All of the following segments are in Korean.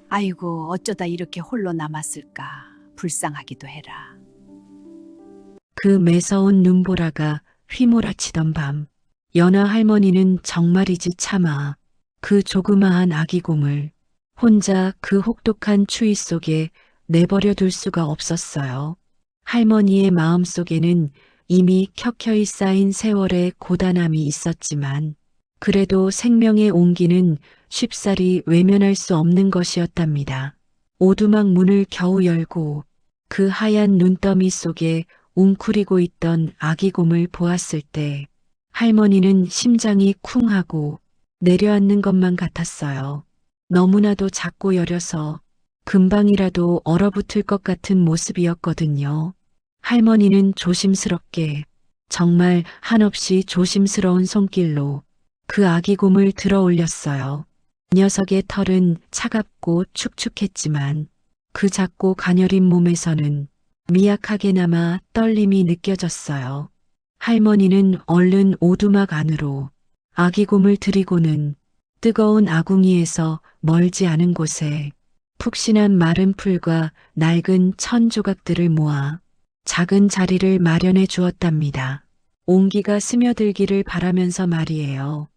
아이고, 어쩌다 이렇게 홀로 남았을까. 불쌍하기도 해라. 그 매서운 눈보라가 휘몰아치던 밤, 연하 할머니는 정말이지 차마 그 조그마한 아기 곰을 혼자 그 혹독한 추위 속에 내버려 둘 수가 없었어요. 할머니의 마음 속에는 이미 켜켜이 쌓인 세월의 고단함이 있었지만 그래도 생명의 온기는 쉽사리 외면할 수 없는 것이었답니다. 오두막 문을 겨우 열고 그 하얀 눈더미 속에 웅크리고 있던 아기 곰을 보았을 때 할머니는 심장이 쿵하고 내려앉는 것만 같았어요. 너무나도 작고 여려서 금방이라도 얼어붙을 것 같은 모습이었거든요. 할머니는 조심스럽게, 정말 한없이 조심스러운 손길로 그 아기 곰을 들어 올렸어요. 녀석의 털은 차갑고 축축했지만 그 작고 가녀린 몸에서는 미약하게나마 떨림이 느껴졌어요. 할머니는 얼른 오두막 안으로 아기 곰을 들이고는 뜨거운 아궁이에서 멀지 않은 곳에 푹신한 마른 풀과 낡은 천 조각들을 모아 작은 자리를 마련해 주었답니다. 온기가 스며들기를 바라면서 말이에요.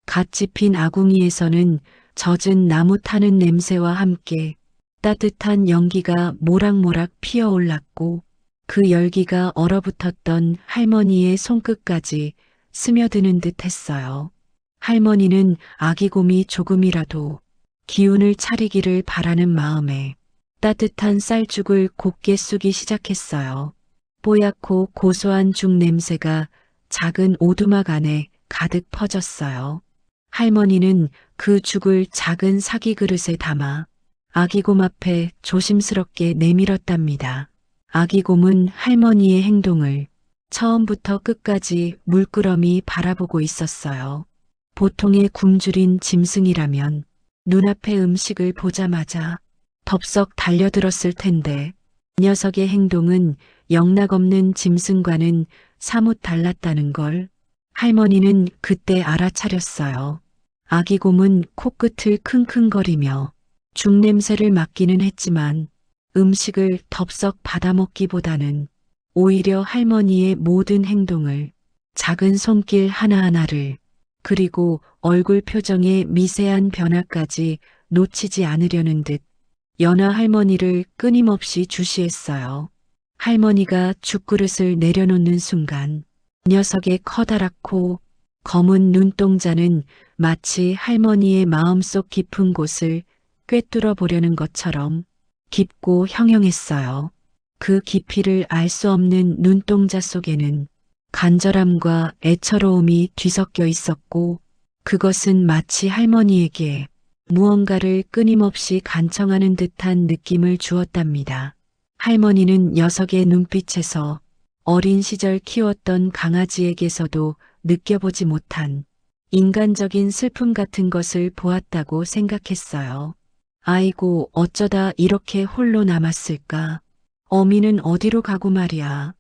갓 집힌 아궁이에서는 젖은 나무 타는 냄새와 함께 따뜻한 연기가 모락모락 피어올랐고 그 열기가 얼어붙었던 할머니의 손끝까지 스며드는 듯 했어요. 할머니는 아기 곰이 조금이라도 기운을 차리기를 바라는 마음에 따뜻한 쌀죽을 곱게 쑤기 시작했어요. 뽀얗고 고소한 죽 냄새가 작은 오두막 안에 가득 퍼졌어요. 할머니는 그 죽을 작은 사기 그릇에 담아 아기곰 앞에 조심스럽게 내밀었답니다. 아기곰은 할머니의 행동을 처음부터 끝까지 물끄러미 바라보고 있었어요. 보통의 굶주린 짐승이라면 눈앞의 음식을 보자마자 덥석 달려들었을 텐데 녀석의 행동은 영락없는 짐승과는 사뭇 달랐다는 걸 할머니는 그때 알아차렸어요. 아기곰은 코끝을 킁킁거리며 죽냄새를 맡기는 했지만 음식을 덥석 받아먹기보다는 오히려 할머니의 모든 행동을, 작은 손길 하나하나를, 그리고 얼굴 표정의 미세한 변화까지 놓치지 않으려는 듯 연하 할머니를 끊임없이 주시했어요. 할머니가 죽그릇을 내려놓는 순간 녀석의 커다랗고 검은 눈동자는 마치 할머니의 마음속 깊은 곳을 꿰뚫어 보려는 것처럼 깊고 형형했어요. 그 깊이를 알 수 없는 눈동자 속에는 간절함과 애처로움이 뒤섞여 있었고 그것은 마치 할머니에게 무언가를 끊임없이 간청하는 듯한 느낌을 주었답니다. 할머니는 녀석의 눈빛에서 어린 시절 키웠던 강아지에게서도 느껴보지 못한 인간적인 슬픔 같은 것을 보았다고 생각했어요. 아이고, 어쩌다 이렇게 홀로 남았을까? 어미는 어디로 가고 말이야.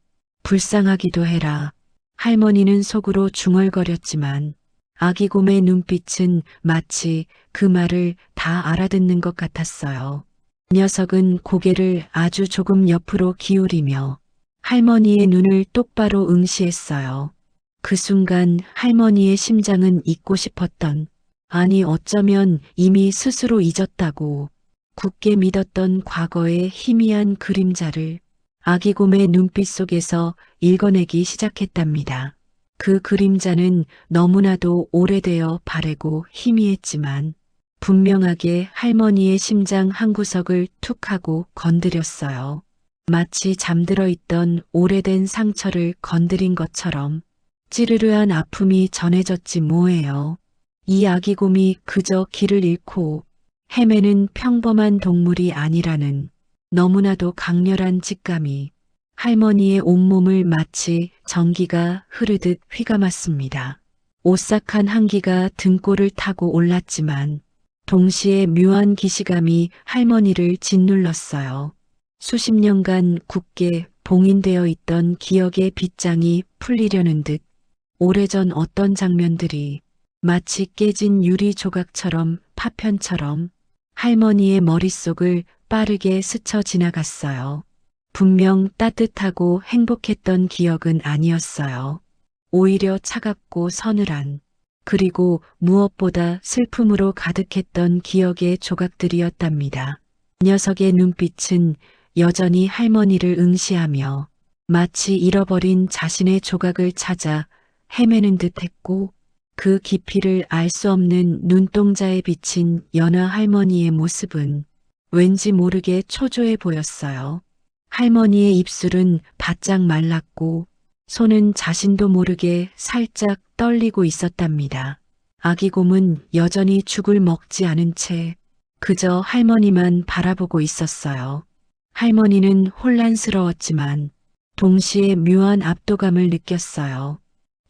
불쌍하기도 해라. 할머니는 속으로 중얼거렸지만 아기곰의 눈빛은 마치 그 말을 다 알아듣는 것 같았어요. 녀석은 고개를 아주 조금 옆으로 기울이며 할머니의 눈을 똑바로 응시했어요. 그 순간 할머니의 심장은 잊고 싶었던, 아니 어쩌면 이미 스스로 잊었다고 굳게 믿었던 과거의 희미한 그림자를 아기곰의 눈빛 속에서 읽어내기 시작했답니다. 그 그림자는 너무나도 오래되어 바래고 희미했지만 분명하게 할머니의 심장 한구석을 툭 하고 건드렸어요. 마치 잠들어 있던 오래된 상처를 건드린 것처럼 찌르르한 아픔이 전해졌지 뭐예요. 이 아기곰이 그저 길을 잃고 헤매는 평범한 동물이 아니라는 너무나도 강렬한 직감이 할머니의 온몸을 마치 전기가 흐르듯 휘감았습니다. 오싹한 한기가 등골을 타고 올랐지만 동시에 묘한 기시감이 할머니를 짓눌렀어요. 수십 년간 굳게 봉인되어 있던 기억의 빗장이 풀리려는 듯 오래전 어떤 장면들이 마치 깨진 유리 조각처럼 파편처럼 할머니의 머릿속을 빠르게 스쳐 지나갔어요. 분명 따뜻하고 행복했던 기억은 아니었어요. 오히려 차갑고 서늘한, 그리고 무엇보다 슬픔으로 가득했던 기억의 조각들이었답니다. 녀석의 눈빛은 여전히 할머니를 응시하며 마치 잃어버린 자신의 조각을 찾아 헤매는 듯 했고, 그 깊이를 알 수 없는 눈동자에 비친 연하 할머니의 모습은 왠지 모르게 초조해 보였어요. 할머니의 입술은 바짝 말랐고 손은 자신도 모르게 살짝 떨리고 있었답니다. 아기곰은 여전히 죽을 먹지 않은 채 그저 할머니만 바라보고 있었어요. 할머니는 혼란스러웠지만 동시에 묘한 압도감을 느꼈어요.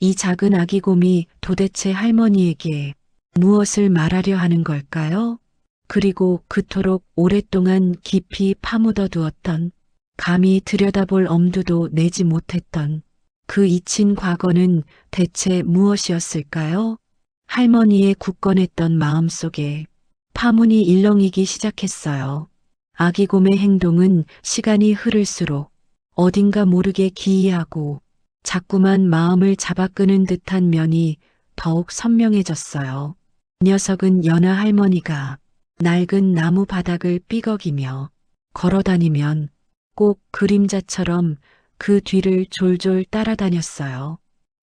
이 작은 아기곰이 도대체 할머니에게 무엇을 말하려 하는 걸까요? 그리고 그토록 오랫동안 깊이 파묻어 두었던, 감히 들여다볼 엄두도 내지 못했던 그 잊힌 과거는 대체 무엇이었을까요? 할머니의 굳건했던 마음속에 파문이 일렁이기 시작했어요. 아기곰의 행동은 시간이 흐를수록 어딘가 모르게 기이하고 자꾸만 마음을 잡아끄는 듯한 면이 더욱 선명해졌어요. 녀석은 연하 할머니가 낡은 나무 바닥을 삐걱이며 걸어다니면 꼭 그림자처럼 그 뒤를 졸졸 따라다녔어요.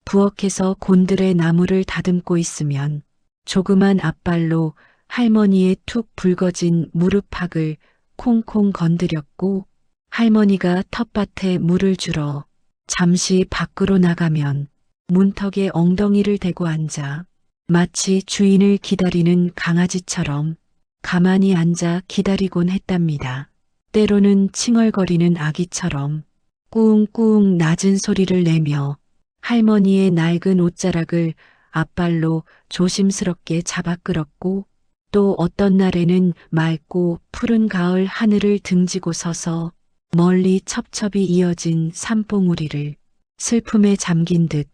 부엌에서 곤드레 나무를 다듬고 있으면 조그만 앞발로 할머니의 툭 붉어진 무릎팍을 콩콩 건드렸고, 할머니가 텃밭에 물을 주러 잠시 밖으로 나가면 문턱에 엉덩이를 대고 앉아 마치 주인을 기다리는 강아지처럼 가만히 앉아 기다리곤 했답니다. 때로는 칭얼거리는 아기처럼 꿍꿍 낮은 소리를 내며 할머니의 낡은 옷자락을 앞발로 조심스럽게 잡아 끌었고, 또 어떤 날에는 맑고 푸른 가을 하늘을 등지고 서서 멀리 첩첩이 이어진 산봉우리를 슬픔에 잠긴 듯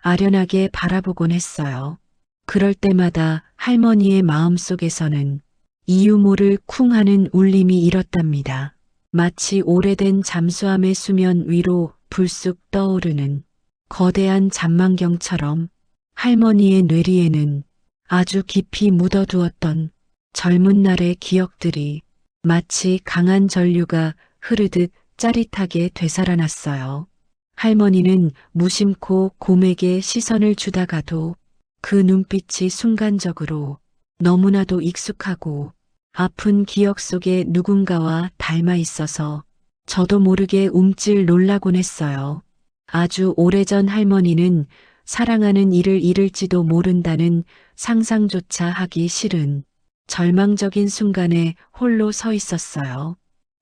아련하게 바라보곤 했어요. 그럴 때마다 할머니의 마음속에서는 이유 모를 쿵 하는 울림이 일었답니다. 마치 오래된 잠수함의 수면 위로 불쑥 떠오르는 거대한 잔망경처럼 할머니의 뇌리에는 아주 깊이 묻어두었던 젊은 날의 기억들이 마치 강한 전류가 흐르듯 짜릿하게 되살아났어요. 할머니는 무심코 곰에게 시선을 주다가도 그 눈빛이 순간적으로 너무나도 익숙하고 아픈 기억 속에 누군가와 닮아 있어서 저도 모르게 움찔 놀라곤 했어요. 아주 오래전 할머니는 사랑하는 이를 잃을지도 모른다는 상상조차 하기 싫은 절망적인 순간에 홀로 서 있었어요.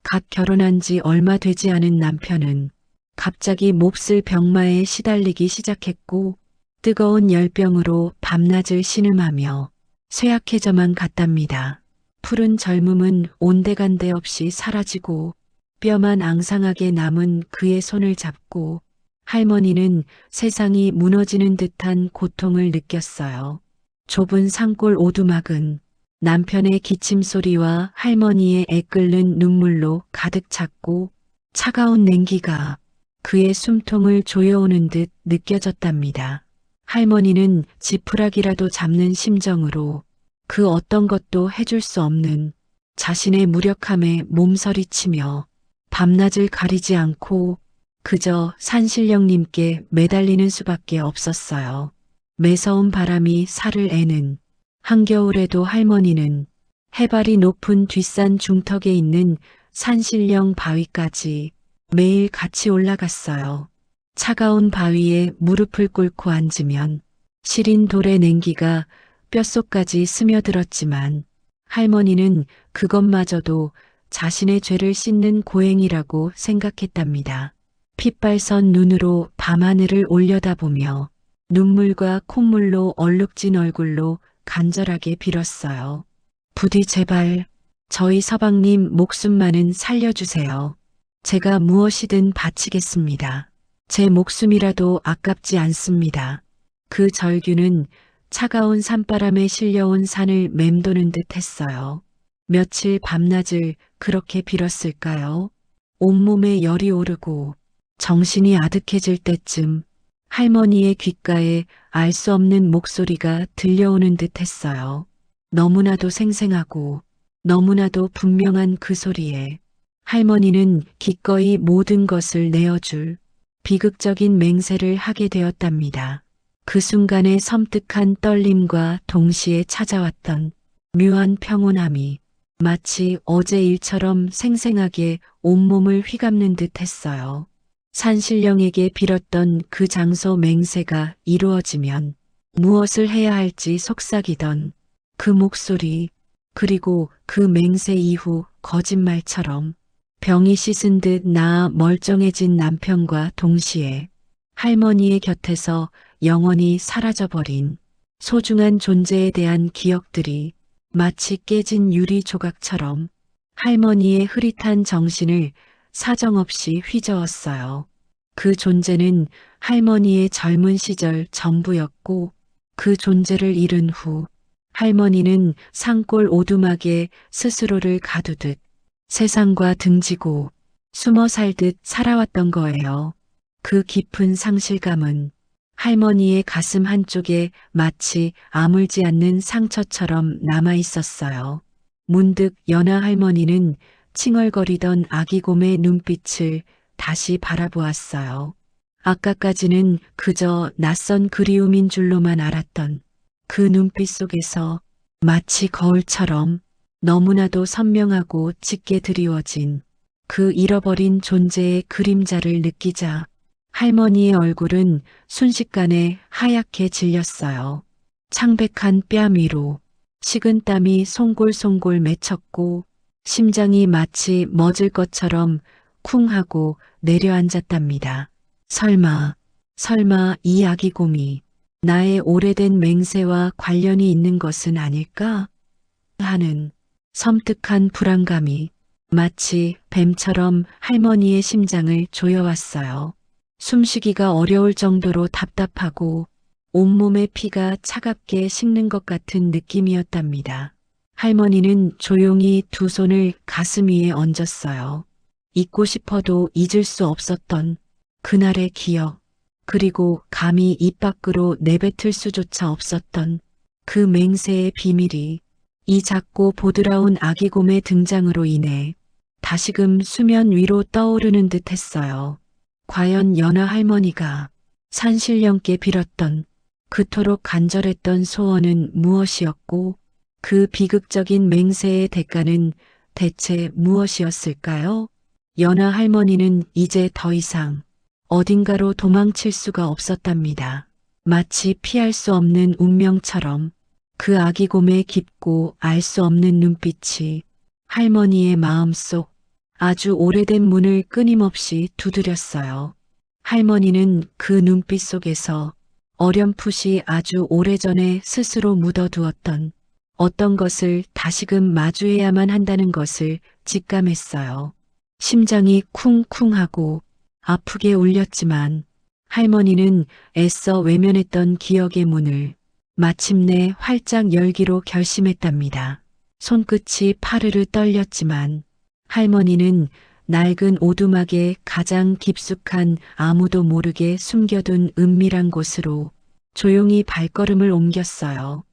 갓 결혼한 지 얼마 되지 않은 남편은 갑자기 몹쓸 병마에 시달리기 시작했고, 뜨거운 열병으로 밤낮을 신음하며 쇠약해져만 갔답니다. 푸른 젊음은 온데간데 없이 사라지고 뼈만 앙상하게 남은 그의 손을 잡고 할머니는 세상이 무너지는 듯한 고통을 느꼈어요. 좁은 산골 오두막은 남편의 기침 소리와 할머니의 애끓는 눈물로 가득 찼고, 차가운 냉기가 그의 숨통을 조여오는 듯 느껴졌답니다. 할머니는 지푸라기라도 잡는 심정으로 그 어떤 것도 해줄 수 없는 자신의 무력함에 몸서리치며 밤낮을 가리지 않고 그저 산신령님께 매달리는 수밖에 없었어요. 매서운 바람이 살을 애는 한겨울에도 할머니는 해발이 높은 뒷산 중턱에 있는 산신령 바위까지 매일 같이 올라갔어요. 차가운 바위에 무릎을 꿇고 앉으면 시린 돌의 냉기가 뼛속까지 스며들었지만 할머니는 그것마저도 자신의 죄를 씻는 고행이라고 생각했답니다. 핏발선 눈으로 밤하늘을 올려다보며 눈물과 콧물로 얼룩진 얼굴로 간절하게 빌었어요. 부디 제발 저희 서방님 목숨만은 살려주세요. 제가 무엇이든 바치겠습니다. 제 목숨이라도 아깝지 않습니다. 그 절규는 차가운 산바람에 실려온 산을 맴도는 듯 했어요. 며칠 밤낮을 그렇게 빌었을까요? 온몸에 열이 오르고 정신이 아득해질 때쯤 할머니의 귓가에 알 수 없는 목소리가 들려오는 듯 했어요. 너무나도 생생하고 너무나도 분명한 그 소리에 할머니는 기꺼이 모든 것을 내어줄 비극적인 맹세를 하게 되었답니다. 그 순간의 섬뜩한 떨림과 동시에 찾아왔던 묘한 평온함이 마치 어제 일처럼 생생하게 온몸을 휘감는 듯 했어요. 산신령에게 빌었던 그 장소 맹세가 이루어지면 무엇을 해야 할지 속삭이던 그 목소리, 그리고 그 맹세 이후 거짓말처럼 병이 씻은 듯 나아 멀쩡해진 남편과 동시에 할머니의 곁에서 영원히 사라져버린 소중한 존재에 대한 기억들이 마치 깨진 유리 조각처럼 할머니의 흐릿한 정신을 사정없이 휘저었어요. 그 존재는 할머니의 젊은 시절 전부였고 그 존재를 잃은 후 할머니는 산골 오두막에 스스로를 가두듯 세상과 등지고 숨어 살듯 살아왔던 거예요. 그 깊은 상실감은 할머니의 가슴 한쪽에 마치 아물지 않는 상처처럼 남아 있었어요. 문득 연하 할머니는 칭얼거리던 아기곰의 눈빛을 다시 바라보았어요. 아까까지는 그저 낯선 그리움인 줄로만 알았던 그 눈빛 속에서 마치 거울처럼 너무나도 선명하고 짙게 드리워진 그 잃어버린 존재의 그림자를 느끼자 할머니의 얼굴은 순식간에 하얗게 질렸어요. 창백한 뺨 위로 식은땀이 송골송골 맺혔고 심장이 마치 멎을 것처럼 쿵 하고 내려앉았답니다. 설마 이 아기곰이 나의 오래된 맹세와 관련이 있는 것은 아닐까? 하는 섬뜩한 불안감이 마치 뱀처럼 할머니의 심장을 조여왔어요. 숨쉬기가 어려울 정도로 답답하고 온몸의 피가 차갑게 식는 것 같은 느낌이었답니다. 할머니는 조용히 두 손을 가슴 위에 얹었어요. 잊고 싶어도 잊을 수 없었던 그날의 기억, 그리고 감히 입 밖으로 내뱉을 수조차 없었던 그 맹세의 비밀이 이 작고 보드라운 아기곰의 등장으로 인해 다시금 수면 위로 떠오르는 듯 했어요. 과연 연하 할머니가 산신령께 빌었던 그토록 간절했던 소원은 무엇이었고 그 비극적인 맹세의 대가는 대체 무엇이었을까요? 연하 할머니는 이제 더 이상 어딘가로 도망칠 수가 없었답니다. 마치 피할 수 없는 운명처럼 그 아기곰의 깊고 알 수 없는 눈빛이 할머니의 마음속 아주 오래된 문을 끊임없이 두드렸어요. 할머니는 그 눈빛 속에서 어렴풋이 아주 오래전에 스스로 묻어두었던 어떤 것을 다시금 마주해야만 한다는 것을 직감했어요. 심장이 쿵쿵하고 아프게 울렸지만 할머니는 애써 외면했던 기억의 문을 마침내 활짝 열기로 결심했답니다. 손끝이 파르르 떨렸지만 할머니는 낡은 오두막의 가장 깊숙한 아무도 모르게 숨겨둔 은밀한 곳으로 조용히 발걸음을 옮겼어요.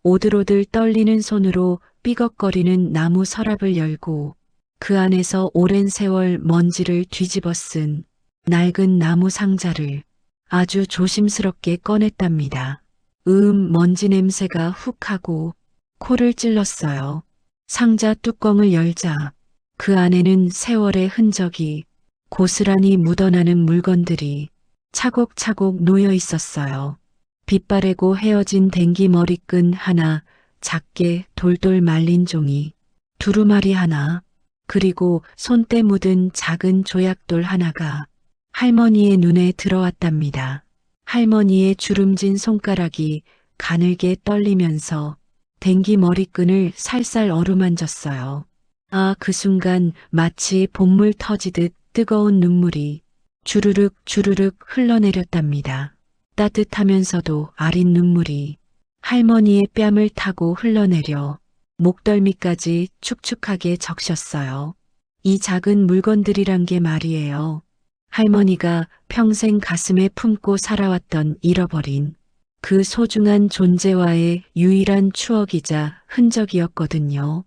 오들오들 떨리는 손으로 삐걱거리는 나무 서랍을 열고 그 안에서 오랜 세월 먼지를 뒤집어 쓴 낡은 나무 상자를 아주 조심스럽게 꺼냈답니다. 먼지 냄새가 훅 하고 코를 찔렀어요. 상자 뚜껑을 열자 그 안에는 세월의 흔적이 고스란히 묻어나는 물건들이 차곡차곡 놓여 있었어요. 빛바래고 헤어진 댕기 머리끈 하나, 작게 돌돌 말린 종이, 두루마리 하나, 그리고 손때 묻은 작은 조약돌 하나가 할머니의 눈에 들어왔답니다. 할머니의 주름진 손가락이 가늘게 떨리면서 댕기 머리끈을 살살 어루만졌어요. 그 순간 마치 봇물 터지듯 뜨거운 눈물이 주르륵 주르륵 흘러내렸답니다. 따뜻하면서도 아린 눈물이 할머니의 뺨을 타고 흘러내려 목덜미까지 축축하게 적셨어요. 이 작은 물건들이란 게 말이에요. 할머니가 평생 가슴에 품고 살아왔던 잃어버린 그 소중한 존재와의 유일한 추억이자 흔적이었거든요.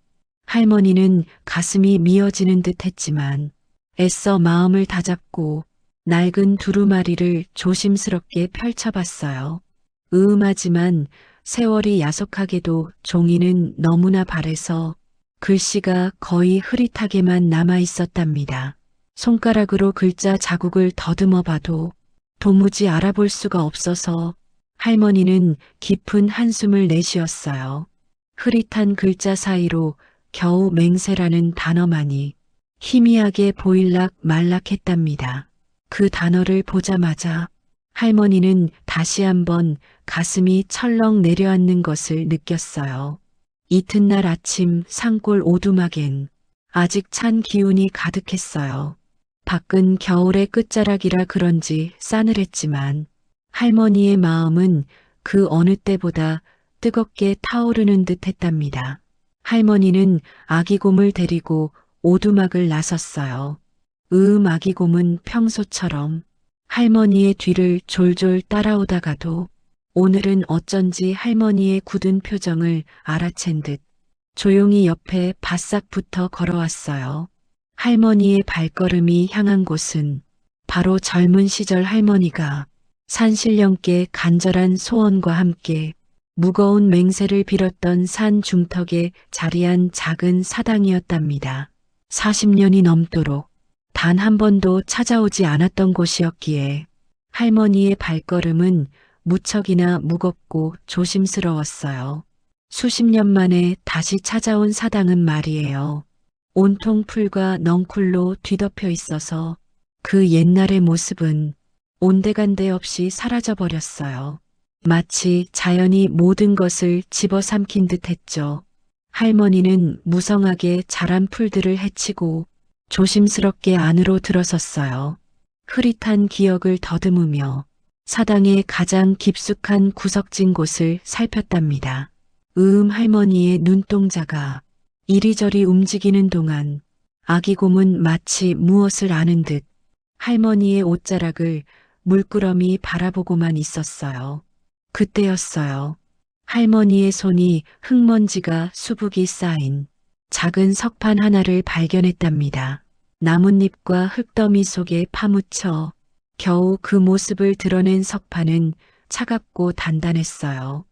할머니는 가슴이 미어지는 듯 했지만 애써 마음을 다잡고 낡은 두루마리를 조심스럽게 펼쳐봤어요. 으음하지만 세월이 야속하게도 종이는 너무나 바래서 글씨가 거의 흐릿하게만 남아 있었답니다. 손가락으로 글자 자국을 더듬어 봐도 도무지 알아볼 수가 없어서 할머니는 깊은 한숨을 내쉬었어요. 흐릿한 글자 사이로 겨우 맹세라는 단어만이 희미하게 보일락 말락했답니다. 그 단어를 보자마자 할머니는 다시 한번 가슴이 철렁 내려앉는 것을 느꼈어요. 이튿날 아침 산골 오두막엔 아직 찬 기운이 가득했어요. 밖은 겨울의 끝자락이라 그런지 싸늘했지만 할머니의 마음은 그 어느 때보다 뜨겁게 타오르는 듯 했답니다. 할머니는 아기곰을 데리고 오두막을 나섰어요. 아기곰은 평소처럼 할머니의 뒤를 졸졸 따라오다가도 오늘은 어쩐지 할머니의 굳은 표정을 알아챈 듯 조용히 옆에 바싹 붙어 걸어왔어요. 할머니의 발걸음이 향한 곳은 바로 젊은 시절 할머니가 산신령께 간절한 소원과 함께 무거운 맹세를 빌었던 산 중턱에 자리한 작은 사당이었답니다. 40년이 넘도록 단 한 번도 찾아오지 않았던 곳이었기에 할머니의 발걸음은 무척이나 무겁고 조심스러웠어요. 수십 년 만에 다시 찾아온 사당은 말이에요. 온통 풀과 넝쿨로 뒤덮여 있어서 그 옛날의 모습은 온데간데 없이 사라져버렸어요. 마치 자연이 모든 것을 집어삼킨 듯 했죠. 할머니는 무성하게 자란 풀들을 헤치고 조심스럽게 안으로 들어섰어요. 흐릿한 기억을 더듬으며 사당의 가장 깊숙한 구석진 곳을 살폈답니다. 할머니의 눈동자가 이리저리 움직이는 동안 아기곰은 마치 무엇을 아는 듯 할머니의 옷자락을 물끄러미 바라보고만 있었어요. 그때였어요. 할머니의 손이 흙먼지가 수북이 쌓인 작은 석판 하나를 발견했답니다. 나뭇잎과 흙더미 속에 파묻혀 겨우 그 모습을 드러낸 석판은 차갑고 단단했어요.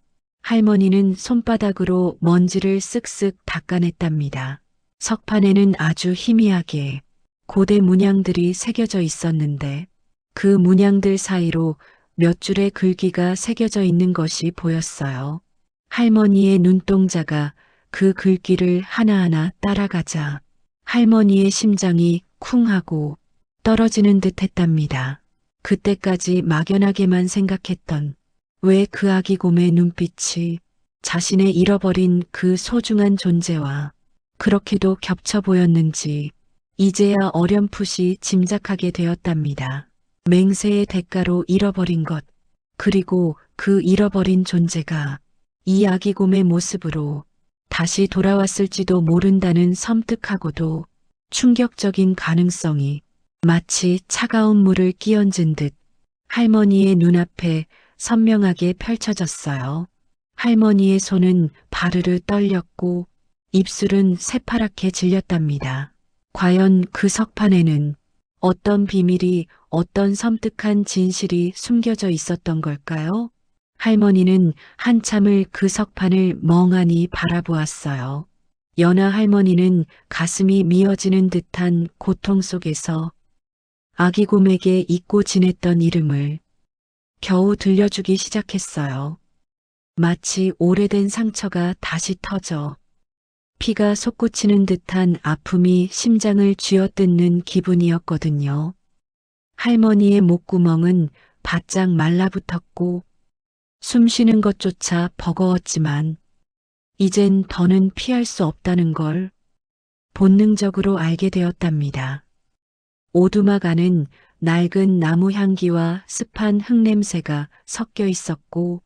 할머니는 손바닥으로 먼지를 쓱쓱 닦아냈답니다. 석판에는 아주 희미하게 고대 문양들이 새겨져 있었는데 그 문양들 사이로 몇 줄의 글귀가 새겨져 있는 것이 보였어요. 할머니의 눈동자가 그 글귀를 하나하나 따라가자 할머니의 심장이 쿵 하고 떨어지는 듯 했답니다. 그때까지 막연하게만 생각했던 왜 그 아기곰의 눈빛이 자신의 잃어버린 그 소중한 존재와 그렇게도 겹쳐 보였는지 이제야 어렴풋이 짐작하게 되었답니다. 맹세의 대가로 잃어버린 것, 그리고 그 잃어버린 존재가 이 아기곰의 모습으로 다시 돌아왔을지도 모른다는 섬뜩하고도 충격적인 가능성이 마치 차가운 물을 끼얹은 듯 할머니의 눈앞에 선명하게 펼쳐졌어요. 할머니의 손은 바르르 떨렸고 입술은 새파랗게 질렸답니다. 과연 그 석판에는 어떤 비밀이, 어떤 섬뜩한 진실이 숨겨져 있었던 걸까요? 할머니는 한참을 그 석판을 멍하니 바라보았어요. 연하 할머니는 가슴이 미어지는 듯한 고통 속에서 아기곰에게 잊고 지냈던 이름을 겨우 들려주기 시작했어요. 마치 오래된 상처가 다시 터져 피가 솟구치는 듯한 아픔이 심장을 쥐어뜯는 기분이었거든요. 할머니의 목구멍은 바짝 말라붙었고 숨 쉬는 것조차 버거웠지만 이젠 더는 피할 수 없다는 걸 본능적으로 알게 되었답니다. 오두막 안은 낡은 나무 향기와 습한 흙냄새가 섞여 있었고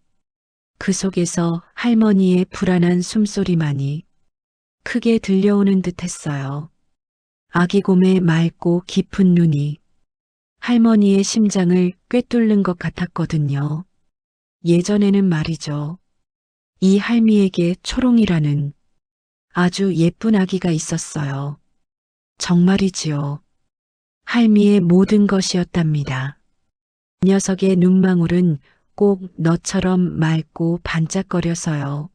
그 속에서 할머니의 불안한 숨소리만이 크게 들려오는 듯 했어요. 아기곰의 맑고 깊은 눈이 할머니의 심장을 꿰뚫는 것 같았거든요. 예전에는 말이죠. 이 할미에게 초롱이라는 아주 예쁜 아기가 있었어요. 정말이지요. 할미의 모든 것이었답니다. 녀석의 눈망울은 꼭 너처럼 맑고 반짝거려서요.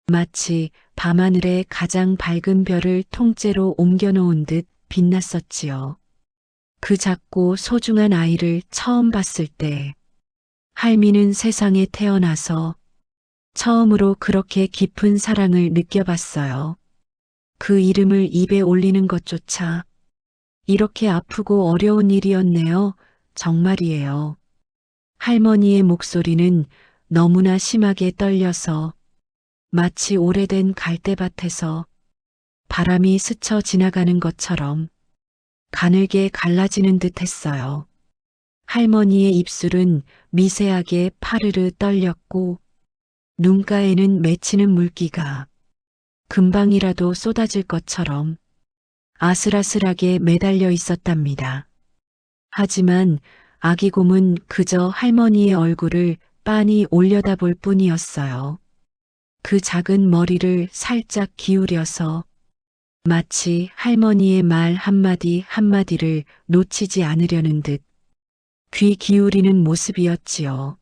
마치 밤하늘의 가장 밝은 별을 통째로 옮겨놓은 듯 빛났었지요. 그 작고 소중한 아이를 처음 봤을 때 할미는 세상에 태어나서 처음으로 그렇게 깊은 사랑을 느껴봤어요. 그 이름을 입에 올리는 것조차 이렇게 아프고 어려운 일이었네요. 정말이에요. 할머니의 목소리는 너무나 심하게 떨려서 마치 오래된 갈대밭에서 바람이 스쳐 지나가는 것처럼 가늘게 갈라지는 듯 했어요. 할머니의 입술은 미세하게 파르르 떨렸고 눈가에는 맺히는 물기가 금방이라도 쏟아질 것처럼 아슬아슬하게 매달려 있었답니다. 하지만 아기곰은 그저 할머니의 얼굴을 빤히 올려다볼 뿐이었어요. 그 작은 머리를 살짝 기울여서 마치 할머니의 말 한마디 한마디를 놓치지 않으려는 듯 귀 기울이는 모습이었지요.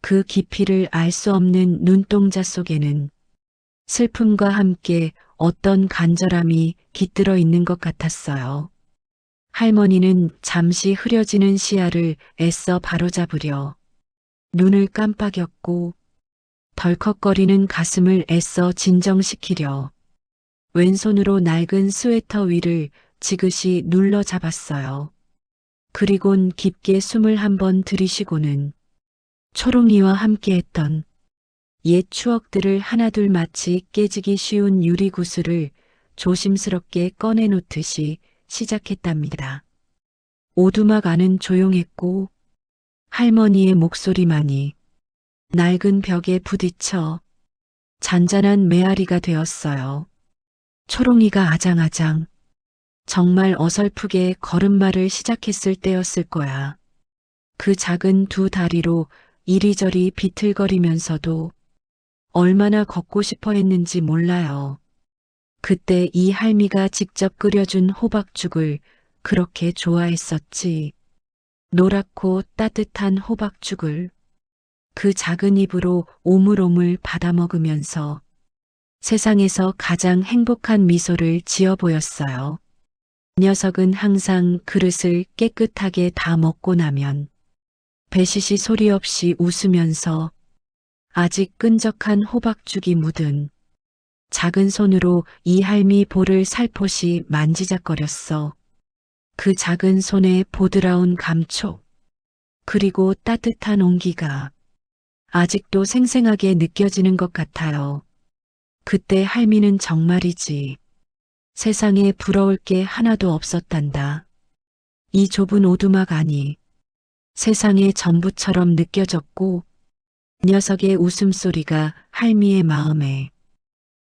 그 깊이를 알 수 없는 눈동자 속에는 슬픔과 함께 어떤 간절함이 깃들어 있는 것 같았어요. 할머니는 잠시 흐려지는 시야를 애써 바로잡으려 눈을 깜빡였고 덜컥거리는 가슴을 애써 진정시키려 왼손으로 낡은 스웨터 위를 지그시 눌러 잡았어요. 그리곤 깊게 숨을 한번 들이쉬고는 초롱이와 함께했던 옛 추억들을 하나둘 마치 깨지기 쉬운 유리구슬을 조심스럽게 꺼내놓듯이 시작했답니다. 오두막 안은 조용했고 할머니의 목소리만이 낡은 벽에 부딪혀 잔잔한 메아리가 되었어요. 초롱이가 아장아장 정말 어설프게 걸음마를 시작했을 때였을 거야. 그 작은 두 다리로 이리저리 비틀거리면서도 얼마나 걷고 싶어 했는지 몰라요. 그때 이 할미가 직접 끓여준 호박죽을 그렇게 좋아했었지. 노랗고 따뜻한 호박죽을 그 작은 입으로 오물오물 받아 먹으면서 세상에서 가장 행복한 미소를 지어 보였어요. 녀석은 항상 그릇을 깨끗하게 다 먹고 나면 배시시 소리 없이 웃으면서 아직 끈적한 호박죽이 묻은 작은 손으로 이 할미 볼을 살포시 만지작거렸어. 그 작은 손에 보드라운 감촉, 그리고 따뜻한 온기가 아직도 생생하게 느껴지는 것 같아요. 그때 할미는 정말이지 세상에 부러울 게 하나도 없었단다. 이 좁은 오두막 안이 세상의 전부처럼 느껴졌고 녀석의 웃음소리가 할미의 마음에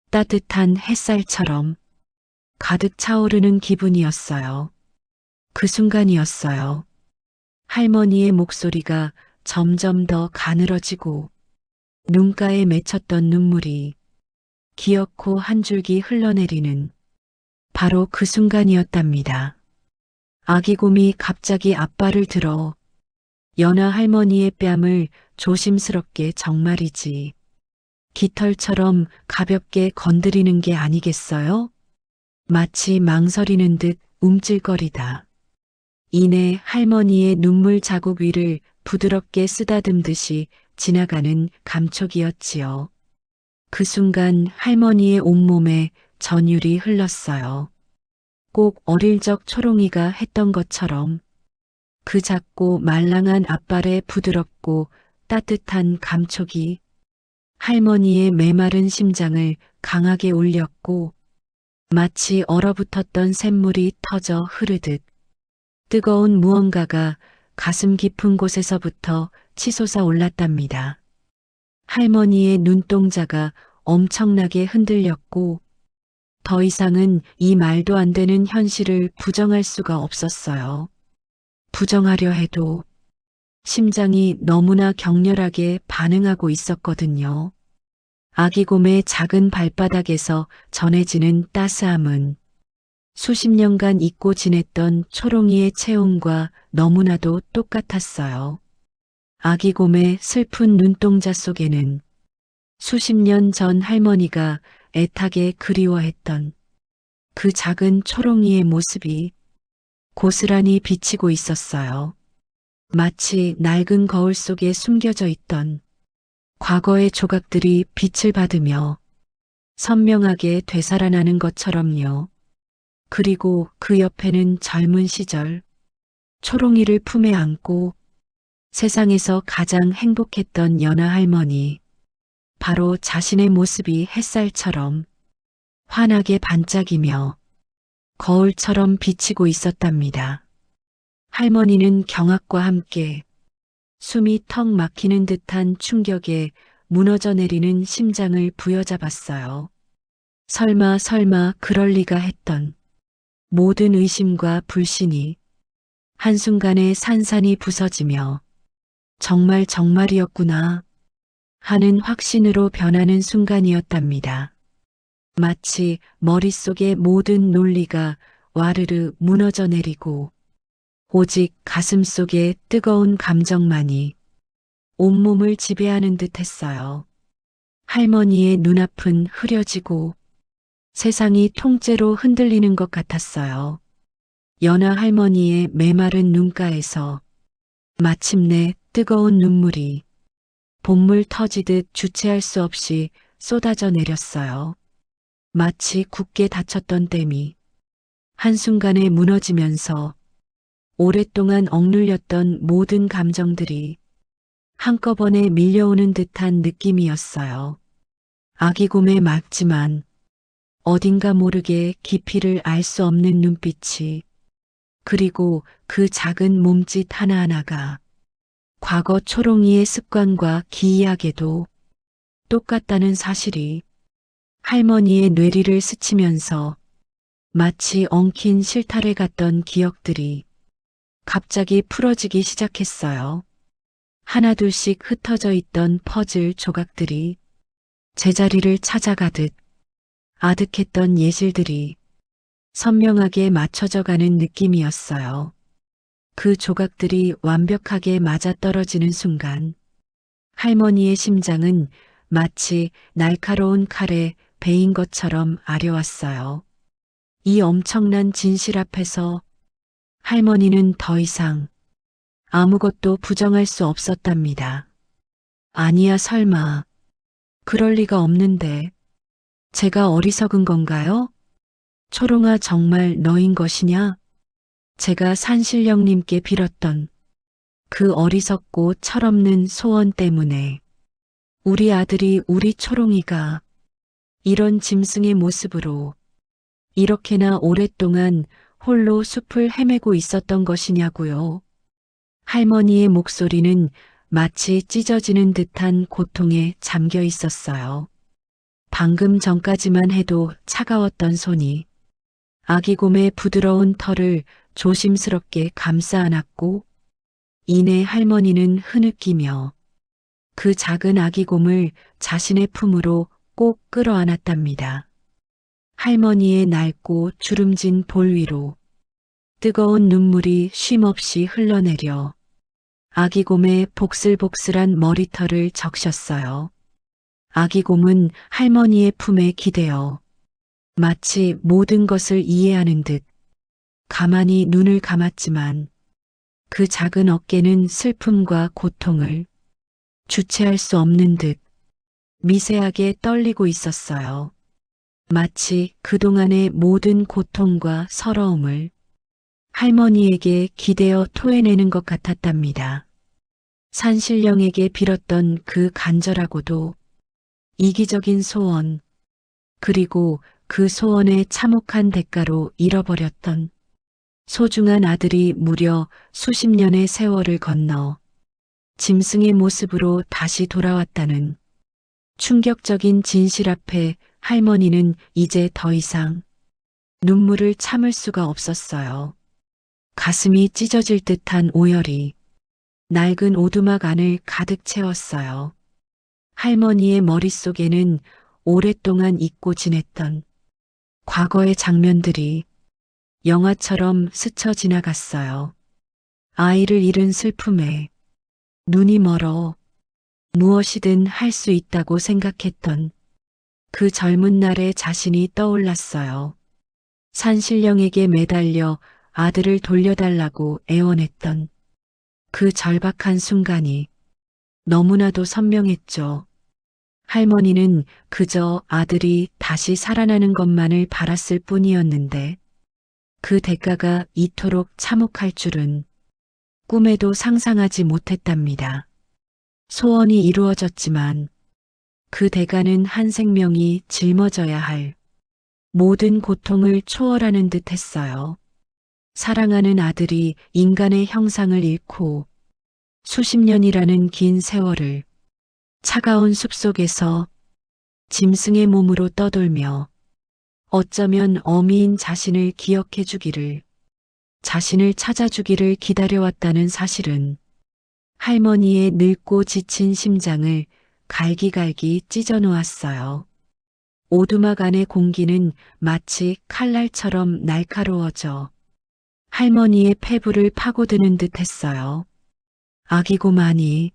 따뜻한 햇살처럼 가득 차오르는 기분이었어요. 그 순간이었어요. 할머니의 목소리가 점점 더 가늘어지고 눈가에 맺혔던 눈물이 기어코 한 줄기 흘러내리는 바로 그 순간이었답니다. 아기곰이 갑자기 앞발을 들어 연하 할머니의 뺨을 조심스럽게 정말이지 깃털처럼 가볍게 건드리는 게 아니겠어요? 마치 망설이는 듯 움찔거리다. 이내 할머니의 눈물 자국 위를 부드럽게 쓰다듬듯이 지나가는 감촉이었지요. 그 순간 할머니의 온몸에 전율이 흘렀어요. 꼭 어릴 적 초롱이가 했던 것처럼 그 작고 말랑한 앞발의 부드럽고 따뜻한 감촉이 할머니의 메마른 심장을 강하게 울렸고 마치 얼어붙었던 샘물이 터져 흐르듯 뜨거운 무언가가 가슴 깊은 곳에서부터 치솟아 올랐답니다. 할머니의 눈동자가 엄청나게 흔들렸고 더 이상은 이 말도 안 되는 현실을 부정할 수가 없었어요. 부정하려 해도 심장이 너무나 격렬하게 반응하고 있었거든요. 아기 곰의 작은 발바닥에서 전해지는 따스함은 수십 년간 잊고 지냈던 초롱이의 체온과 너무나도 똑같았어요. 아기 곰의 슬픈 눈동자 속에는 수십 년 전 할머니가 애타게 그리워했던 그 작은 초롱이의 모습이 고스란히 비치고 있었어요. 마치 낡은 거울 속에 숨겨져 있던 과거의 조각들이 빛을 받으며 선명하게 되살아나는 것처럼요. 그리고 그 옆에는 젊은 시절 초롱이를 품에 안고 세상에서 가장 행복했던 연하 할머니, 바로 자신의 모습이 햇살처럼 환하게 반짝이며 거울처럼 비치고 있었답니다. 할머니는 경악과 함께 숨이 턱 막히는 듯한 충격에 무너져 내리는 심장을 부여잡았어요. 설마 그럴 리가 했던 모든 의심과 불신이 한순간에 산산이 부서지며 정말이었구나 하는 확신으로 변하는 순간이었답니다. 마치 머릿속의 모든 논리가 와르르 무너져 내리고 오직 가슴 속에 뜨거운 감정만이 온몸을 지배하는 듯 했어요. 할머니의 눈앞은 흐려지고 세상이 통째로 흔들리는 것 같았어요. 연하 할머니의 메마른 눈가에서 마침내 뜨거운 눈물이 봇물 터지듯 주체할 수 없이 쏟아져 내렸어요. 마치 굳게 닫혔던 댐이 한순간에 무너지면서 오랫동안 억눌렸던 모든 감정들이 한꺼번에 밀려오는 듯한 느낌이었어요. 아기 곰의 맑지만 어딘가 모르게 깊이를 알 수 없는 눈빛이, 그리고 그 작은 몸짓 하나하나가 과거 초롱이의 습관과 기이하게도 똑같다는 사실이 할머니의 뇌리를 스치면서 마치 엉킨 실타래 같던 기억들이 갑자기 풀어지기 시작했어요. 하나둘씩 흩어져 있던 퍼즐 조각들이 제자리를 찾아가듯 아득했던 예실들이 선명하게 맞춰져 가는 느낌이었어요. 그 조각들이 완벽하게 맞아떨어지는 순간 할머니의 심장은 마치 날카로운 칼에 베인 것처럼 아려왔어요. 이 엄청난 진실 앞에서 할머니는 더 이상 아무것도 부정할 수 없었답니다. 아니야, 설마. 그럴 리가 없는데. 제가 어리석은 건가요? 초롱아, 정말 너인 것이냐? 제가 산신령님께 빌었던 그 어리석고 철없는 소원 때문에 우리 아들이, 우리 초롱이가 이런 짐승의 모습으로 이렇게나 오랫동안 홀로 숲을 헤매고 있었던 것이냐고요. 할머니의 목소리는 마치 찢어지는 듯한 고통에 잠겨 있었어요. 방금 전까지만 해도 차가웠던 손이 아기 곰의 부드러운 털을 조심스럽게 감싸 안았고, 이내 할머니는 흐느끼며 그 작은 아기 곰을 자신의 품으로 꼭 끌어안았답니다. 할머니의 낡고 주름진 볼 위로 뜨거운 눈물이 쉼없이 흘러내려 아기 곰의 복슬복슬한 머리털을 적셨어요. 아기 곰은 할머니의 품에 기대어 마치 모든 것을 이해하는 듯 가만히 눈을 감았지만 그 작은 어깨는 슬픔과 고통을 주체할 수 없는 듯 미세하게 떨리고 있었어요. 마치 그동안의 모든 고통과 서러움을 할머니에게 기대어 토해내는 것 같았답니다. 산신령에게 빌었던 그 간절하고도 이기적인 소원, 그리고 그 소원의 참혹한 대가로 잃어버렸던 소중한 아들이 무려 수십 년의 세월을 건너 짐승의 모습으로 다시 돌아왔다는 충격적인 진실 앞에 할머니는 이제 더 이상 눈물을 참을 수가 없었어요. 가슴이 찢어질 듯한 오열이 낡은 오두막 안을 가득 채웠어요. 할머니의 머릿속에는 오랫동안 잊고 지냈던 과거의 장면들이 영화처럼 스쳐 지나갔어요. 아이를 잃은 슬픔에 눈이 멀어 무엇이든 할 수 있다고 생각했던 그 젊은 날의 자신이 떠올랐어요. 산신령에게 매달려 아들을 돌려달라고 애원했던 그 절박한 순간이 너무나도 선명했죠. 할머니는 그저 아들이 다시 살아나는 것만을 바랐을 뿐이었는데 그 대가가 이토록 참혹할 줄은 꿈에도 상상하지 못했답니다. 소원이 이루어졌지만 그 대가는 한 생명이 짊어져야 할 모든 고통을 초월하는 듯 했어요. 사랑하는 아들이 인간의 형상을 잃고 수십 년이라는 긴 세월을 차가운 숲속에서 짐승의 몸으로 떠돌며 어쩌면 어미인 자신을 기억해 주기를, 자신을 찾아주기를 기다려왔다는 사실은 할머니의 늙고 지친 심장을 갈기갈기 찢어 놓았어요. 오두막 안의 공기는 마치 칼날처럼 날카로워져 할머니의 폐부를 파고드는 듯 했어요. 아기고 많이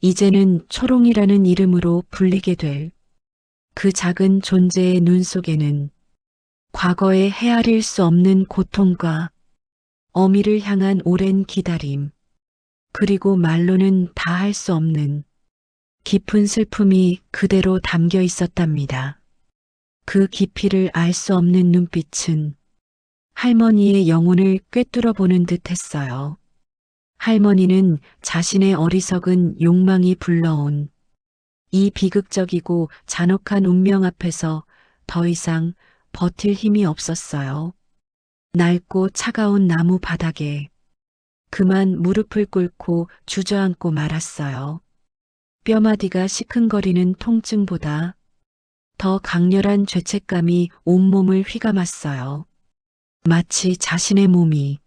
이제는 초롱이라는 이름으로 불리게 될 그 작은 존재의 눈 속에는 과거에 헤아릴 수 없는 고통과 어미를 향한 오랜 기다림, 그리고 말로는 다 할 수 없는 깊은 슬픔이 그대로 담겨 있었답니다. 그 깊이를 알 수 없는 눈빛은 할머니의 영혼을 꿰뚫어 보는 듯 했어요. 할머니는 자신의 어리석은 욕망이 불러온 이 비극적이고 잔혹한 운명 앞에서 더 이상 버틸 힘이 없었어요. 낡고 차가운 나무 바닥에 그만 무릎을 꿇고 주저앉고 말았어요. 뼈마디가 시큰거리는 통증보다 더 강렬한 죄책감이 온몸을 휘감았어요. 마치 자신의 몸이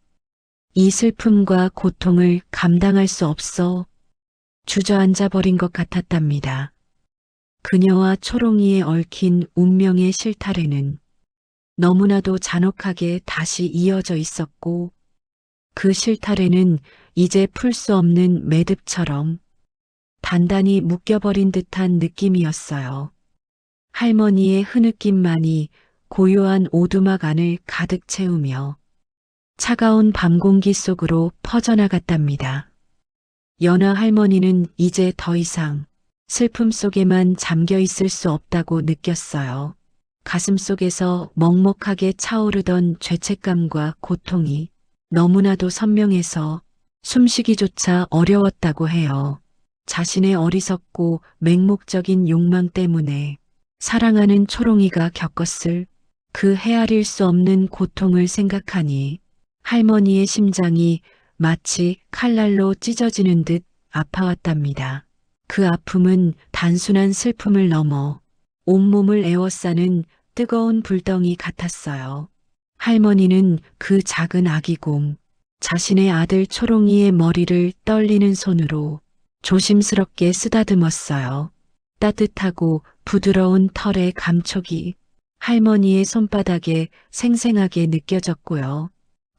이 슬픔과 고통을 감당할 수 없어 주저앉아 버린 것 같았답니다. 그녀와 초롱이에 얽힌 운명의 실타래는 너무나도 잔혹하게 다시 이어져 있었고 그 실타래는 이제 풀 수 없는 매듭처럼 단단히 묶여버린 듯한 느낌이었어요. 할머니의 흐느낌만이 고요한 오두막 안을 가득 채우며 차가운 밤 공기 속으로 퍼져나갔답니다. 연하 할머니는 이제 더 이상 슬픔 속에만 잠겨 있을 수 없다고 느꼈어요. 가슴 속에서 먹먹하게 차오르던 죄책감과 고통이 너무나도 선명해서 숨쉬기조차 어려웠다고 해요. 자신의 어리석고 맹목적인 욕망 때문에 사랑하는 초롱이가 겪었을 그 헤아릴 수 없는 고통을 생각하니 할머니의 심장이 마치 칼날로 찢어지는 듯 아파왔답니다. 그 아픔은 단순한 슬픔을 넘어 온몸을 에워싸는 뜨거운 불덩이 같았어요. 할머니는 그 작은 아기곰, 자신의 아들 초롱이의 머리를 떨리는 손으로 조심스럽게 쓰다듬었어요. 따뜻하고 부드러운 털의 감촉이 할머니의 손바닥에 생생하게 느껴졌고요.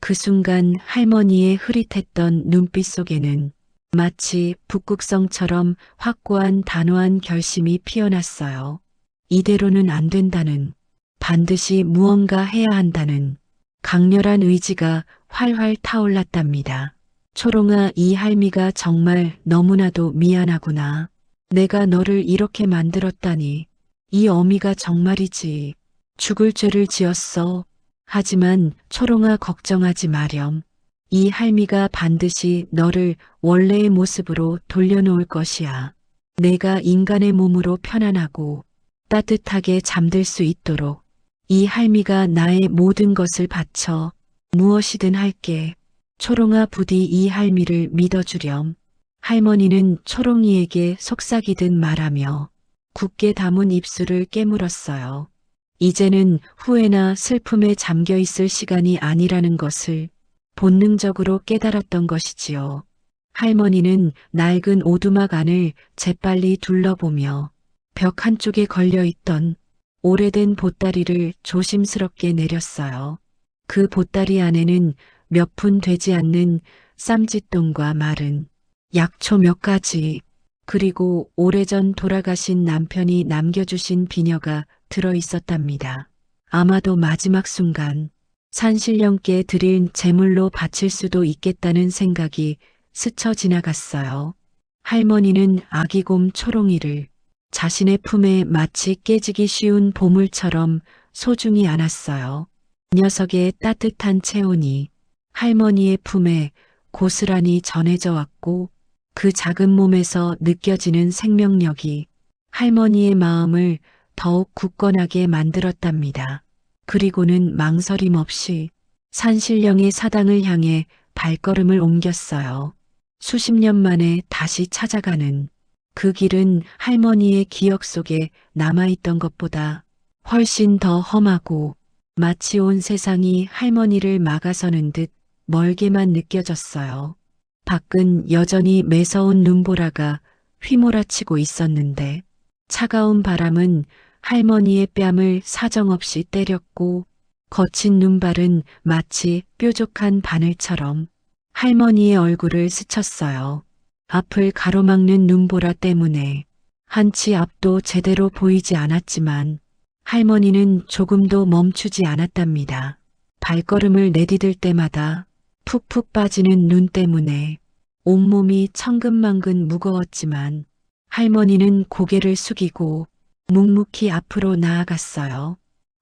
그 순간 할머니의 흐릿했던 눈빛 속에는 마치 북극성처럼 확고한 단호한 결심이 피어났어요. 이대로는 안 된다는, 반드시 무언가 해야 한다는 강렬한 의지가 활활 타올랐답니다. 초롱아, 이 할미가 정말 너무나도 미안하구나. 내가 너를 이렇게 만들었다니. 이 어미가 정말이지. 죽을 죄를 지었어. 하지만 초롱아, 걱정하지 마렴. 이 할미가 반드시 너를 원래의 모습으로 돌려놓을 것이야. 내가 인간의 몸으로 편안하고 따뜻하게 잠들 수 있도록 이 할미가 나의 모든 것을 바쳐 무엇이든 할게. 초롱아, 부디 이 할미를 믿어주렴. 할머니는 초롱이에게 속삭이듯 말하며 굳게 담은 입술을 깨물었어요. 이제는 후회나 슬픔에 잠겨 있을 시간이 아니라는 것을 본능적으로 깨달았던 것이지요. 할머니는 낡은 오두막 안을 재빨리 둘러보며 벽 한쪽에 걸려 있던 오래된 보따리를 조심스럽게 내렸어요. 그 보따리 안에는 몇 푼 되지 않는 쌈짓돈과 마른 약초 몇 가지, 그리고 오래전 돌아가신 남편이 남겨주신 비녀가 들어 있었답니다. 아마도 마지막 순간 산신령께 드릴 제물로 바칠 수도 있겠다는 생각이 스쳐 지나갔어요. 할머니는 아기곰 초롱이를 자신의 품에 마치 깨지기 쉬운 보물처럼 소중히 안았어요. 녀석의 따뜻한 체온이 할머니의 품에 고스란히 전해져 왔고 그 작은 몸에서 느껴지는 생명력이 할머니의 마음을 더욱 굳건하게 만들었답니다. 그리고는 망설임 없이 산신령의 사당을 향해 발걸음을 옮겼어요. 수십 년 만에 다시 찾아가는 그 길은 할머니의 기억 속에 남아있던 것보다 훨씬 더 험하고 마치 온 세상이 할머니를 막아서는 듯 멀게만 느껴졌어요. 밖은 여전히 매서운 눈보라가 휘몰아치고 있었는데 차가운 바람은 할머니의 뺨을 사정없이 때렸고 거친 눈발은 마치 뾰족한 바늘처럼 할머니의 얼굴을 스쳤어요. 앞을 가로막는 눈보라 때문에 한치 앞도 제대로 보이지 않았지만 할머니는 조금도 멈추지 않았답니다. 발걸음을 내디딜 때마다 푹푹 빠지는 눈 때문에 온몸이 천근만근 무거웠지만 할머니는 고개를 숙이고 묵묵히 앞으로 나아갔어요.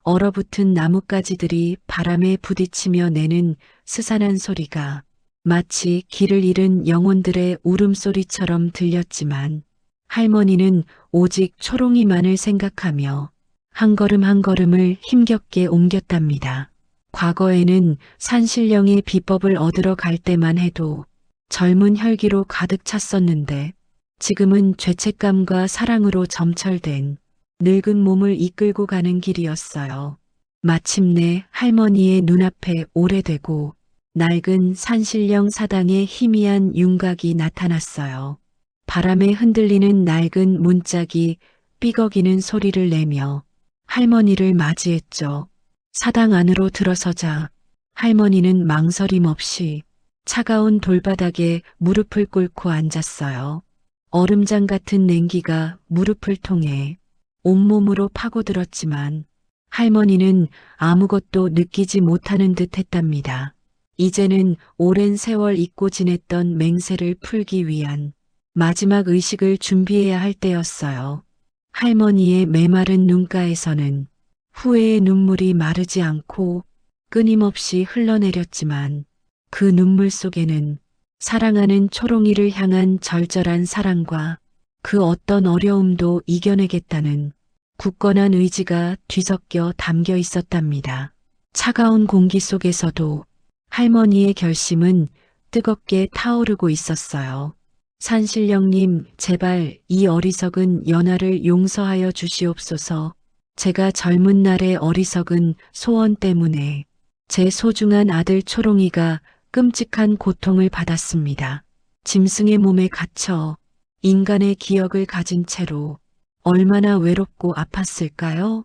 얼어붙은 나뭇가지들이 바람에 부딪히며 내는 스산한 소리가 마치 길을 잃은 영혼들의 울음소리처럼 들렸지만 할머니는 오직 초롱이만을 생각하며 한 걸음 한 걸음을 힘겹게 옮겼답니다. 과거에는 산신령의 비법을 얻으러 갈 때만 해도 젊은 혈기로 가득 찼었는데 지금은 죄책감과 사랑으로 점철된 늙은 몸을 이끌고 가는 길이었어요. 마침내 할머니의 눈앞에 오래되고 낡은 산신령 사당의 희미한 윤곽이 나타났어요. 바람에 흔들리는 낡은 문짝이 삐걱이는 소리를 내며 할머니를 맞이했죠. 사당 안으로 들어서자 할머니는 망설임 없이 차가운 돌바닥에 무릎을 꿇고 앉았어요. 얼음장 같은 냉기가 무릎을 통해 온몸으로 파고들었지만 할머니는 아무것도 느끼지 못하는 듯 했답니다. 이제는 오랜 세월 잊고 지냈던 맹세를 풀기 위한 마지막 의식을 준비해야 할 때였어요. 할머니의 메마른 눈가에서는 후회의 눈물이 마르지 않고 끊임없이 흘러내렸지만 그 눈물 속에는 사랑하는 초롱이를 향한 절절한 사랑과 그 어떤 어려움도 이겨내겠다는 굳건한 의지가 뒤섞여 담겨 있었답니다. 차가운 공기 속에서도 할머니의 결심은 뜨겁게 타오르고 있었어요. 산신령님, 제발 이 어리석은 연하를 용서하여 주시옵소서. 제가 젊은 날의 어리석은 소원 때문에 제 소중한 아들 초롱이가 끔찍한 고통을 받았습니다. 짐승의 몸에 갇혀 인간의 기억을 가진 채로 얼마나 외롭고 아팠을까요?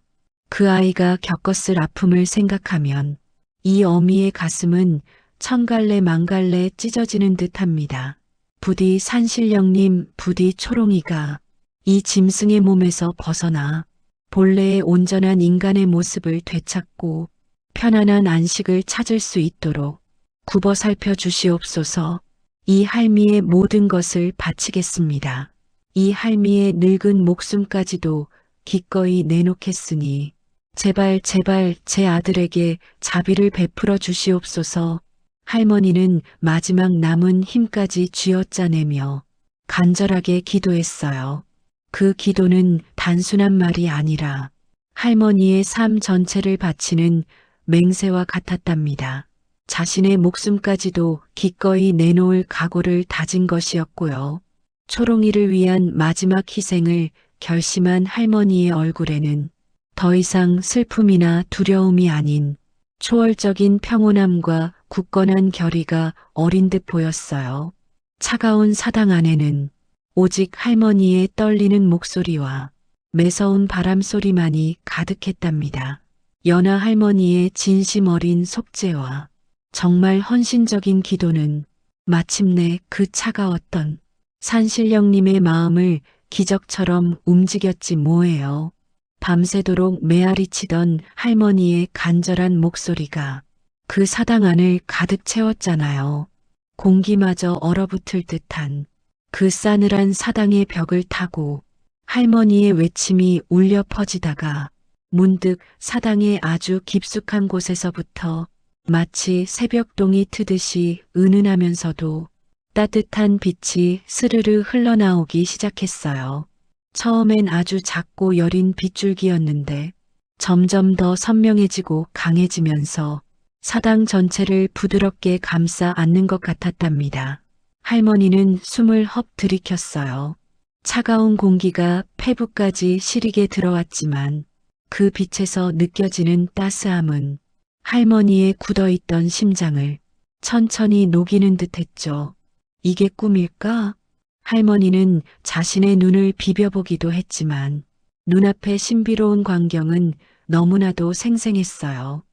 그 아이가 겪었을 아픔을 생각하면 이 어미의 가슴은 천갈래 만갈래 찢어지는 듯합니다. 부디 산신령님, 부디 초롱이가 이 짐승의 몸에서 벗어나 본래의 온전한 인간의 모습을 되찾고 편안한 안식을 찾을 수 있도록 굽어 살펴 주시옵소서. 이 할미의 모든 것을 바치겠습니다. 이 할미의 늙은 목숨까지도 기꺼이 내놓겠으니 제발 제발 제 아들에게 자비를 베풀어 주시옵소서. 할머니는 마지막 남은 힘까지 쥐어짜내며 간절하게 기도했어요. 그 기도는 단순한 말이 아니라 할머니의 삶 전체를 바치는 맹세와 같았답니다. 자신의 목숨까지도 기꺼이 내놓을 각오를 다진 것이었고요. 초롱이를 위한 마지막 희생을 결심한 할머니의 얼굴에는 더 이상 슬픔이나 두려움이 아닌 초월적인 평온함과 굳건한 결의가 어린 듯 보였어요. 차가운 사당 안에는 오직 할머니의 떨리는 목소리와 매서운 바람 소리만이 가득했답니다. 연하 할머니의 진심 어린 속죄와 정말 헌신적인 기도는 마침내 그 차가웠던 산신령님의 마음을 기적처럼 움직였지 뭐예요. 밤새도록 메아리치던 할머니의 간절한 목소리가 그 사당 안을 가득 채웠잖아요. 공기마저 얼어붙을 듯한 그 싸늘한 사당의 벽을 타고 할머니의 외침이 울려 퍼지다가 문득 사당의 아주 깊숙한 곳에서부터 마치 새벽동이 트듯이 은은하면서도 따뜻한 빛이 스르르 흘러나오기 시작했어요. 처음엔 아주 작고 여린 빗줄기였는데 점점 더 선명해지고 강해지면서 사당 전체를 부드럽게 감싸 안는 것 같았답니다. 할머니는 숨을 헉 들이켰어요. 차가운 공기가 폐부까지 시리게 들어왔지만 그 빛에서 느껴지는 따스함은 할머니의 굳어있던 심장을 천천히 녹이는 듯했죠. 이게 꿈일까? 할머니는 자신의 눈을 비벼보기도 했지만 눈앞의 신비로운 광경은 너무나도 생생했어요.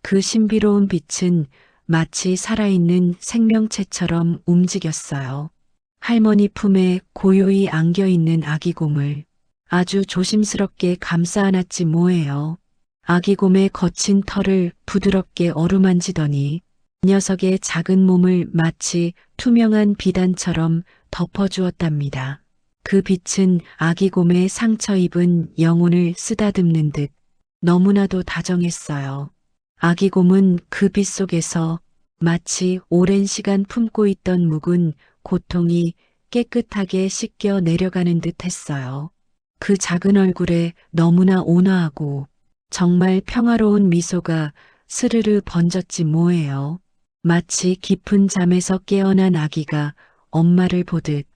그 신비로운 빛은 마치 살아있는 생명체처럼 움직였어요. 할머니 품에 고요히 안겨있는 아기곰을 아주 조심스럽게 감싸 안았지 뭐예요. 아기곰의 거친 털을 부드럽게 어루만지더니 녀석의 작은 몸을 마치 투명한 비단처럼 덮어주었답니다. 그 빛은 아기곰의 상처 입은 영혼을 쓰다듬는 듯 너무나도 다정했어요. 아기곰은 그 빛 속에서 마치 오랜 시간 품고 있던 묵은 고통이 깨끗하게 씻겨 내려가는 듯 했어요. 그 작은 얼굴에 너무나 온화하고 정말 평화로운 미소가 스르르 번졌지 뭐예요. 마치 깊은 잠에서 깨어난 아기가 엄마를 보듯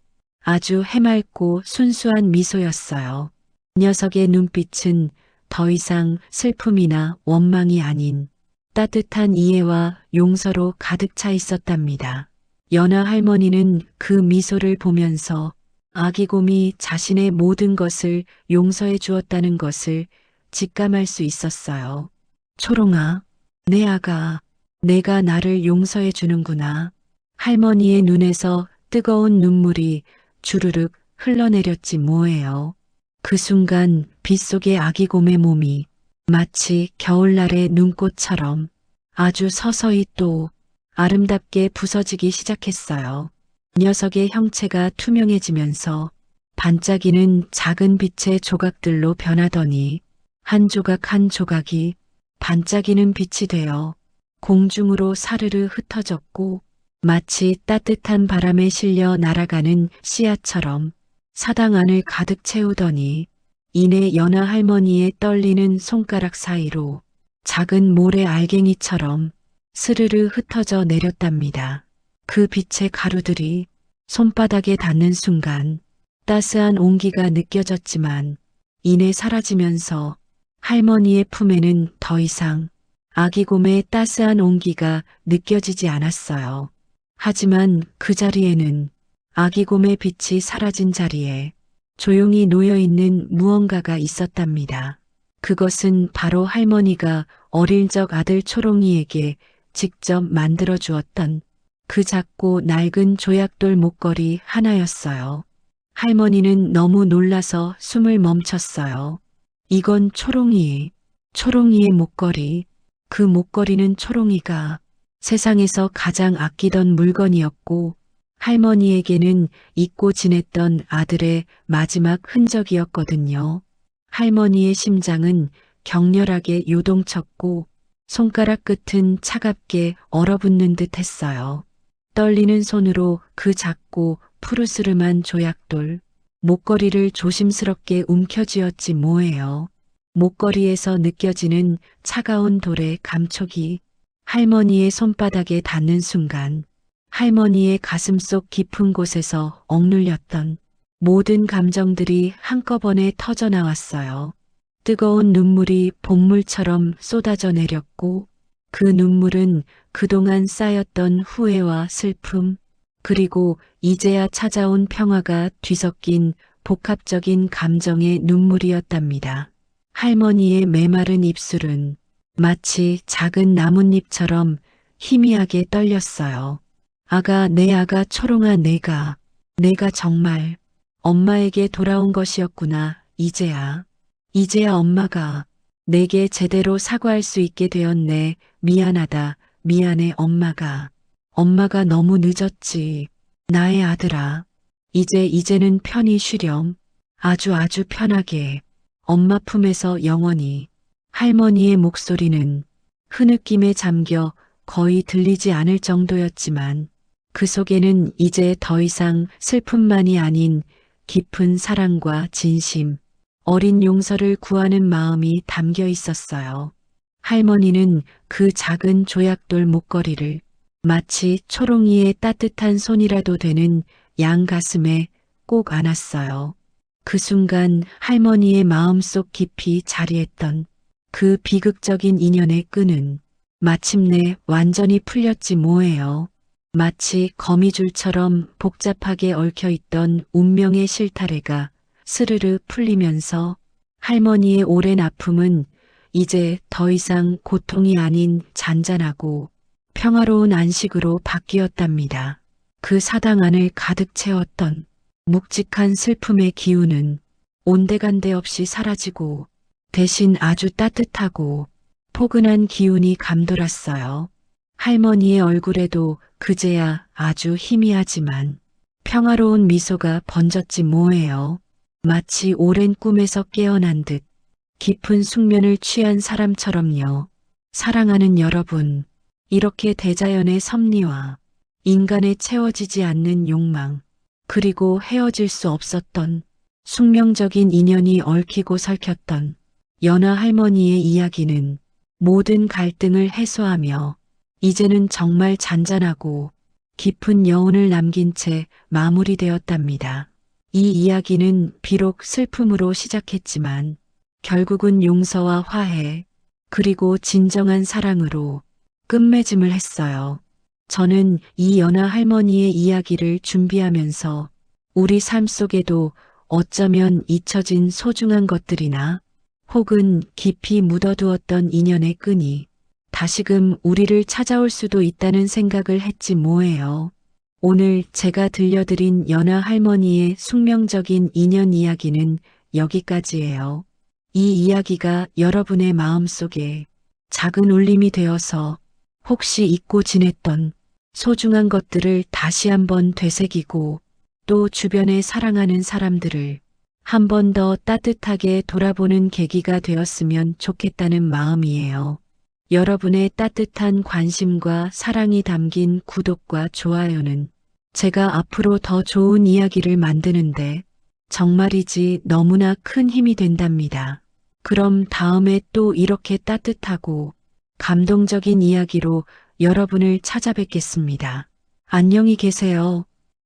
아주 해맑고 순수한 미소였어요. 녀석의 눈빛은 더 이상 슬픔이나 원망이 아닌 따뜻한 이해와 용서로 가득 차 있었답니다. 연하 할머니는 그 미소를 보면서 아기곰이 자신의 모든 것을 용서해 주었다는 것을 직감할 수 있었어요. 초롱아, 내 아가, 내가 나를 용서해 주는구나. 할머니의 눈에서 뜨거운 눈물이 주르륵 흘러내렸지 뭐예요. 그 순간 빗속의 아기곰의 몸이 마치 겨울날의 눈꽃처럼 아주 서서히 또 아름답게 부서지기 시작했어요. 녀석의 형체가 투명해지면서 반짝이는 작은 빛의 조각들로 변하더니 한 조각 한 조각이 반짝이는 빛이 되어 공중으로 사르르 흩어졌고 마치 따뜻한 바람에 실려 날아가는 씨앗처럼 사당 안을 가득 채우더니 이내 연하 할머니의 떨리는 손가락 사이로 작은 모래 알갱이처럼 스르르 흩어져 내렸답니다. 그 빛의 가루들이 손바닥에 닿는 순간 따스한 온기가 느껴졌지만 이내 사라지면서 할머니의 품에는 더 이상 아기곰의 따스한 온기가 느껴지지 않았어요. 하지만 그 자리에는 아기곰의 빛이 사라진 자리에 조용히 놓여있는 무언가가 있었답니다. 그것은 바로 할머니가 어릴 적 아들 초롱이에게 직접 만들어 주었던 그 작고 낡은 조약돌 목걸이 하나였어요. 할머니는 너무 놀라서 숨을 멈췄어요. 이건 초롱이의 목걸이. 그 목걸이는 초롱이가 세상에서 가장 아끼던 물건이었고 할머니에게는 잊고 지냈던 아들의 마지막 흔적이었거든요. 할머니의 심장은 격렬하게 요동쳤고 손가락 끝은 차갑게 얼어붙는 듯 했어요. 떨리는 손으로 그 작고 푸르스름한 조약돌, 목걸이를 조심스럽게 움켜쥐었지 뭐예요. 목걸이에서 느껴지는 차가운 돌의 감촉이 할머니의 손바닥에 닿는 순간 할머니의 가슴속 깊은 곳에서 억눌렸던 모든 감정들이 한꺼번에 터져나왔어요. 뜨거운 눈물이 본물처럼 쏟아져 내렸고 그 눈물은 그동안 쌓였던 후회와 슬픔, 그리고 이제야 찾아온 평화가 뒤섞인 복합적인 감정의 눈물이었답니다. 할머니의 메마른 입술은 마치 작은 나뭇잎처럼 희미하게 떨렸어요. 내 아가 초롱아, 내가 정말 엄마에게 돌아온 것이었구나. 이제야 엄마가 내게 제대로 사과할 수 있게 되었네. 미안하다. 미안해, 엄마가 너무 늦었지. 나의 아들아. 이제는 편히 쉬렴. 아주 편하게. 엄마 품에서 영원히. 할머니의 목소리는 흐느낌에 잠겨 거의 들리지 않을 정도였지만 그 속에는 이제 더 이상 슬픔만이 아닌 깊은 사랑과 진심, 어린 용서를 구하는 마음이 담겨 있었어요. 할머니는 그 작은 조약돌 목걸이를 마치 초롱이의 따뜻한 손이라도 되는 양 가슴에 꼭 안았어요. 그 순간 할머니의 마음속 깊이 자리했던 그 비극적인 인연의 끈은 마침내 완전히 풀렸지 뭐예요. 마치 거미줄처럼 복잡하게 얽혀있던 운명의 실타래가 스르르 풀리면서 할머니의 오랜 아픔은 이제 더 이상 고통이 아닌 잔잔하고 평화로운 안식으로 바뀌었답니다. 그 사당 안을 가득 채웠던 묵직한 슬픔의 기운은 온데간데 없이 사라지고 대신 아주 따뜻하고 포근한 기운이 감돌았어요. 할머니의 얼굴에도 그제야 아주 희미하지만 평화로운 미소가 번졌지 뭐예요. 마치 오랜 꿈에서 깨어난 듯 깊은 숙면을 취한 사람처럼요. 사랑하는 여러분, 이렇게 대자연의 섭리와 인간의 채워지지 않는 욕망, 그리고 헤어질 수 없었던 숙명적인 인연이 얽히고 설켰던 연하 할머니의 이야기는 모든 갈등을 해소하며 이제는 정말 잔잔하고 깊은 여운을 남긴 채 마무리되었답니다. 이 이야기는 비록 슬픔으로 시작했지만 결국은 용서와 화해, 그리고 진정한 사랑으로 끝맺음을 했어요. 저는 이 연하 할머니의 이야기를 준비하면서 우리 삶 속에도 어쩌면 잊혀진 소중한 것들이나 혹은 깊이 묻어두었던 인연의 끈이 다시금 우리를 찾아올 수도 있다는 생각을 했지 뭐예요. 오늘 제가 들려드린 연하 할머니의 숙명적인 인연 이야기는 여기까지예요. 이 이야기가 여러분의 마음속에 작은 울림이 되어서 혹시 잊고 지냈던 소중한 것들을 다시 한번 되새기고 또 주변에 사랑하는 사람들을 한 번 더 따뜻하게 돌아보는 계기가 되었으면 좋겠다는 마음이에요. 여러분의 따뜻한 관심과 사랑이 담긴 구독과 좋아요는 제가 앞으로 더 좋은 이야기를 만드는데 정말이지 너무나 큰 힘이 된답니다. 그럼 다음에 또 이렇게 따뜻하고 감동적인 이야기로 여러분을 찾아뵙겠습니다. 안녕히 계세요.